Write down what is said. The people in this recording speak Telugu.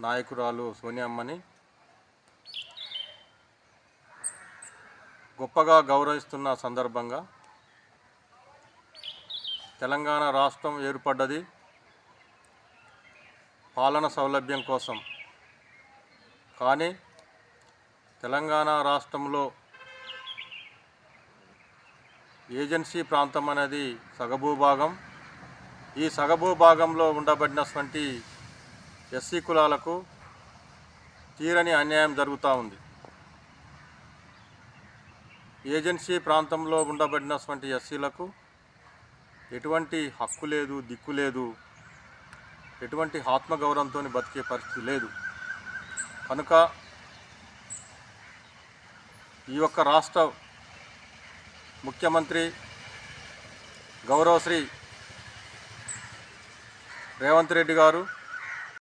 నాయకురాలు సోనియమ్మని గొప్పగా గౌరవిస్తున్న సందర్భంగా తెలంగాణ రాష్ట్రం ఏర్పడ్డది పాలన సౌలభ్యం కోసం. కానీ తెలంగాణ రాష్ట్రంలో ఏజెన్సీ ప్రాంతం అనేది సగభూభాగం. ఈ సగభూభాగంలో ఉండబడినటువంటి ఎస్సీ కులాలకు తీరని అన్యాయం జరుగుతూ ఉంది. ఏజెన్సీ ప్రాంతంలో ఉండబడినటువంటి ఎస్సీలకు ఎటువంటి హక్కు లేదు, దిక్కు లేదు, ఎటువంటి ఆత్మగౌరవంతో బతికే పరిస్థితి లేదు. కనుక ఈ యొక్క రాష్ట్ర ముఖ్యమంత్రి గౌరవశ్రీ రేవంత్ రెడ్డి గారు